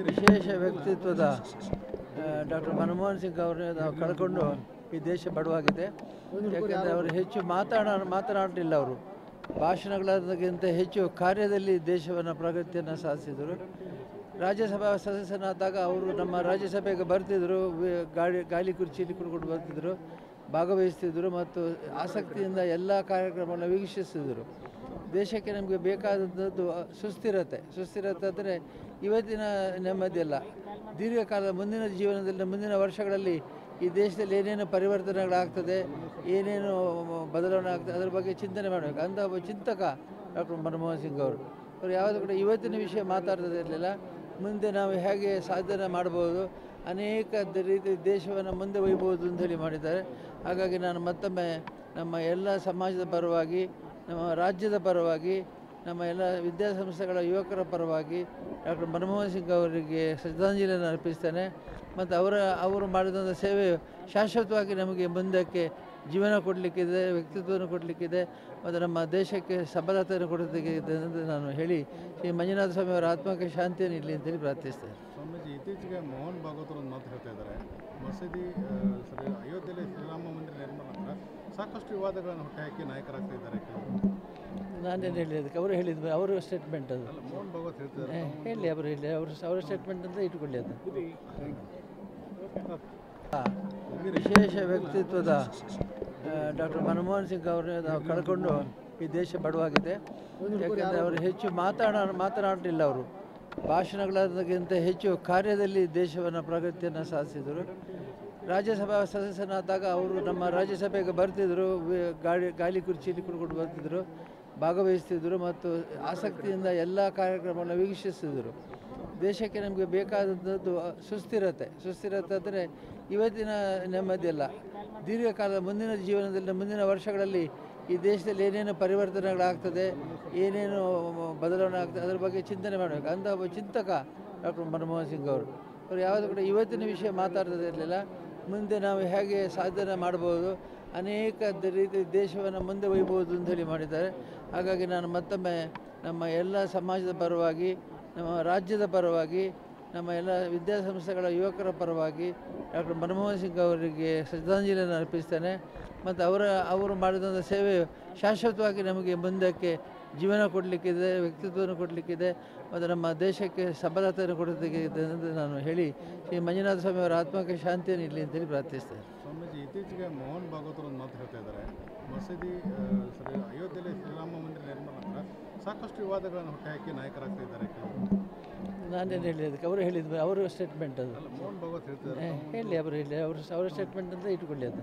ವಿಶೇಷ ವ್ಯಕ್ತಿತ್ವದ ಡಾಕ್ಟರ್ ಮನಮೋಹನ್ ಸಿಂಗ್ ಅವರನ್ನು ನಾವು ಕಳ್ಕೊಂಡು ಈ ದೇಶ ಬಡವಾಗಿದೆ. ಯಾಕೆಂದರೆ ಅವರು ಹೆಚ್ಚು ಮಾತನಾಡಲಿಲ್ಲ. ಅವರು ಭಾಷಣಗಳಕ್ಕಿಂತ ಹೆಚ್ಚು ಕಾರ್ಯದಲ್ಲಿ ದೇಶವನ್ನು ಪ್ರಗತಿಯನ್ನು ಸಾಧಿಸಿದರು. ರಾಜ್ಯಸಭಾ ಸದಸ್ಯನಾದಾಗ ಅವರು ನಮ್ಮ ರಾಜ್ಯಸಭೆಗೆ ಬರ್ತಿದ್ದರು, ಗಾಲಿ ಕುರ್ಚಿಯಲ್ಲಿ ಕುಡ್ಕೊಂಡು ಬರ್ತಿದ್ದರು, ಭಾಗವಹಿಸ್ತಿದ್ದರು ಮತ್ತು ಆಸಕ್ತಿಯಿಂದ ಎಲ್ಲ ಕಾರ್ಯಕ್ರಮಗಳನ್ನು ವೀಕ್ಷಿಸ್ತಿದ್ದರು. ದೇಶಕ್ಕೆ ನಮಗೆ ಬೇಕಾದಂಥದ್ದು ಸುಸ್ಥಿರತೆ ಅಂದರೆ ಇವತ್ತಿನ ನೆಮ್ಮದಿಯಲ್ಲ, ದೀರ್ಘಕಾಲ ಮುಂದಿನ ಜೀವನದಲ್ಲಿ ಮುಂದಿನ ವರ್ಷಗಳಲ್ಲಿ ಈ ದೇಶದಲ್ಲಿ ಏನೇನು ಪರಿವರ್ತನೆಗಳಾಗ್ತದೆ, ಏನೇನು ಬದಲಾವಣೆ ಆಗ್ತದೆ ಅದರ ಬಗ್ಗೆ ಚಿಂತನೆ ಮಾಡಬೇಕು ಅಂತ ಒಬ್ಬ ಚಿಂತಕ ಡಾಕ್ಟರ್ ಮನಮೋಹನ್ ಸಿಂಗ್ ಅವರು ಯಾವುದು ಕೂಡ ಇವತ್ತಿನ ವಿಷಯ ಮಾತಾಡ್ತಿರಲಿಲ್ಲ. ಮುಂದೆ ನಾವು ಹೇಗೆ ಸಾಧನೆ ಮಾಡ್ಬೋದು, ಅನೇಕ ರೀತಿ ದೇಶವನ್ನು ಮುಂದೆ ಒಯ್ಬೋದು ಅಂತೇಳಿ ಮಾಡಿದ್ದಾರೆ. ಹಾಗಾಗಿ ನಾನು ಮತ್ತೊಮ್ಮೆ ನಮ್ಮ ಎಲ್ಲ ಸಮಾಜದ ಪರವಾಗಿ, ನಮ್ಮ ರಾಜ್ಯದ ಪರವಾಗಿ, ನಮ್ಮ ಎಲ್ಲ ವಿದ್ಯಾಸಂಸ್ಥೆಗಳ ಯುವಕರ ಪರವಾಗಿ ಡಾಕ್ಟರ್ ಮನಮೋಹನ್ ಸಿಂಗ್ ಅವರಿಗೆ ಶ್ರದ್ಧಾಂಜಲಿಯನ್ನು ಅರ್ಪಿಸ್ತೇನೆ. ಮತ್ತು ಅವರು ಮಾಡಿದಂಥ ಸೇವೆ ಶಾಶ್ವತವಾಗಿ ನಮಗೆ ಮುಂದಕ್ಕೆ ಜೀವನ ಕೊಡಲಿಕ್ಕಿದೆ, ವ್ಯಕ್ತಿತ್ವವನ್ನು ಕೊಡಲಿಕ್ಕಿದೆ ಮತ್ತು ನಮ್ಮ ದೇಶಕ್ಕೆ ಸಬಲತೆಯನ್ನು ಕೊಡಲಿಕ್ಕಿದೆ ಅಂತ ನಾನು ಹೇಳಿ ಶ್ರೀ ಮಂಜುನಾಥ ಸ್ವಾಮಿ ಅವರ ಆತ್ಮಕ್ಕೆ ಶಾಂತಿಯನ್ನು ಇರಲಿ ಅಂತೇಳಿ ಪ್ರಾರ್ಥಿಸ್ತೇನೆ. ಸ್ವಾಮೀಜಿ, ಇತ್ತೀಚೆಗೆ ಮೋಹನ್ ಭಾಗವತರು ಒಂದು ಮಾತು ಹೇಳ್ತಾ ಇದ್ದಾರೆ, ಮಸೀದಿ ಅಯೋಧ್ಯೆಯಲ್ಲಿ ಶ್ರೀರಾಮ ಮಂದಿರ ನಿರ್ಮಾಣ ಹತ್ರ ಸಾಕಷ್ಟು ವಿವಾದಗಳನ್ನು ಹುಟ್ಟುಹಾಕಿ ನಾಯಕರಾಗ್ತಾ ಇದ್ದಾರೆ. ನಾನೇನು ಹೇಳಿದ್ದಕ್ಕೆ ಅವರು ಹೇಳಿದ್ರು, ಅವರ ಸ್ಟೇಟ್ಮೆಂಟ್ ಅದು. ಮೋಹನ್ ಭಾಗವತ್ ಹೇಳ್ತಿದ್ದಾರೆ, ಹೇಳಿ ಅವರು ಹೇಳಿ, ಅವರ ಸ್ಟೇಟ್ಮೆಂಟ್ ಅಂತ ಇಟ್ಕೊಳ್ಳಿ ಅದು. ವಿಶೇಷ ವ್ಯಕ್ತಿತ್ವದ ಡಾಕ್ಟರ್ ಮನಮೋಹನ್ ಸಿಂಗ್ ಅವರನ್ನು ನಾವು ಕಳ್ಕೊಂಡು ಈ ದೇಶ ಬಡವಾಗಿದೆ. ಯಾಕೆಂದರೆ ಅವರು ಹೆಚ್ಚು ಮಾತನಾಡಲಿಲ್ಲ. ಅವರು ಭಾಷಣಗಳಕ್ಕಿಂತ ಹೆಚ್ಚು ಕಾರ್ಯದಲ್ಲಿ ದೇಶವನ್ನು ಪ್ರಗತಿಯನ್ನು ಸಾಧಿಸಿದರು. ರಾಜ್ಯಸಭಾ ಸದಸ್ಯನಾದಾಗ ಅವರು ನಮ್ಮ ರಾಜ್ಯಸಭೆಗೆ ಬರ್ತಿದ್ದರು, ಗಾಲಿ ಕುರ್ಚಿಯಲ್ಲಿ ಕುಡ್ಕೊಂಡು ಬರ್ತಿದ್ದರು, ಭಾಗವಹಿಸ್ತಿದ್ದರು ಮತ್ತು ಆಸಕ್ತಿಯಿಂದ ಎಲ್ಲ ಕಾರ್ಯಕ್ರಮಗಳನ್ನು ವೀಕ್ಷಿಸ್ತಿದ್ದರು. ದೇಶಕ್ಕೆ ನಮಗೆ ಬೇಕಾದಂಥದ್ದು ಸುಸ್ಥಿರತೆ ಅಂದರೆ ಇವತ್ತಿನ ನೆಮ್ಮದಿಯಲ್ಲ, ದೀರ್ಘಕಾಲ ಮುಂದಿನ ಜೀವನದಲ್ಲಿ ಮುಂದಿನ ವರ್ಷಗಳಲ್ಲಿ ಈ ದೇಶದಲ್ಲಿ ಏನೇನು ಪರಿವರ್ತನೆಗಳಾಗ್ತದೆ, ಏನೇನು ಬದಲಾವಣೆ ಆಗ್ತದೆ ಅದರ ಬಗ್ಗೆ ಚಿಂತನೆ ಮಾಡಬೇಕು ಅಂತ ಒಬ್ಬ ಚಿಂತಕ ಡಾಕ್ಟರ್ ಮನಮೋಹನ್ ಸಿಂಗ್ ಅವರು ಯಾವುದು ಕೂಡ ಇವತ್ತಿನ ವಿಷಯ ಮಾತಾಡ್ತಿರಲಿಲ್ಲ. ಮುಂದೆ ನಾವು ಹೇಗೆ ಸಾಧನೆ ಮಾಡ್ಬೋದು, ಅನೇಕ ರೀತಿ ದೇಶವನ್ನು ಮುಂದೆ ಒಯ್ಬೋದು ಅಂತೇಳಿ ಮಾಡಿದ್ದಾರೆ. ಹಾಗಾಗಿ ನಾನು ಮತ್ತೊಮ್ಮೆ ನಮ್ಮ ಎಲ್ಲ ಸಮಾಜದ ಪರವಾಗಿ, ನಮ್ಮ ರಾಜ್ಯದ ಪರವಾಗಿ, ನಮ್ಮ ಎಲ್ಲ ವಿದ್ಯಾಸಂಸ್ಥೆಗಳ ಯುವಕರ ಪರವಾಗಿ ಡಾಕ್ಟರ್ ಮನಮೋಹನ್ ಸಿಂಗ್ ಅವರಿಗೆ ಶ್ರದ್ಧಾಂಜಲಿಯನ್ನು ಅರ್ಪಿಸ್ತೇನೆ. ಮತ್ತು ಅವರು ಮಾಡಿದಂಥ ಸೇವೆ ಶಾಶ್ವತವಾಗಿ ನಮಗೆ ಮುಂದಕ್ಕೆ ಜೀವನ ಕೊಡಲಿಕ್ಕಿದೆ, ವ್ಯಕ್ತಿತ್ವವನ್ನು ಕೊಡಲಿಕ್ಕಿದೆ ಮತ್ತು ನಮ್ಮ ದೇಶಕ್ಕೆ ಸಬಲತೆಯನ್ನು ಕೊಡಲಿಕ್ಕಿದೆ ಅಂತ ನಾನು ಹೇಳಿ ಶ್ರೀ ಮಂಜುನಾಥ ಸ್ವಾಮಿ ಅವರ ಆತ್ಮಕ್ಕೆ ಶಾಂತಿಯನ್ನು ಇರಲಿ ಅಂತೇಳಿ ಪ್ರಾರ್ಥಿಸ್ತೇನೆ. ಸ್ವಾಮೀಜಿ, ಇತ್ತೀಚೆಗೆ ಮೋಹನ್ ಭಾಗವತರು ಒಂದು ಮಾತು ಹೇಳ್ತಾ ಇದ್ದಾರೆ, ಮಸೀದಿ ಅಯೋಧ್ಯೆಯಲ್ಲಿ ಶ್ರೀರಾಮ ಮಂದಿರ ನಿರ್ಮಾಣ ಹತ್ರ ಸಾಕಷ್ಟು ವಿವಾದಗಳನ್ನು ಹುಟ್ಟುಹಾಕಿ ನಾಯಕರಾಗ್ತಾ ಇದ್ದಾರೆ. ನಾನೇನು ಹೇಳಿದ್ದಕ್ಕೆ ಅವರು ಹೇಳಿದ್ರು, ಅವರ ಸ್ಟೇಟ್ಮೆಂಟ್ ಅದು. ಮೋಹನ್ ಭಾಗವತ್ ಹೇಳ್ತಿದ್ದಾರೆ, ಹೇಳಿ ಅವರು ಹೇಳಿ, ಅವರ ಸ್ಟೇಟ್ಮೆಂಟ್ ಅಂತ ಇಟ್ಕೊಳ್ಳಿ ಅದು.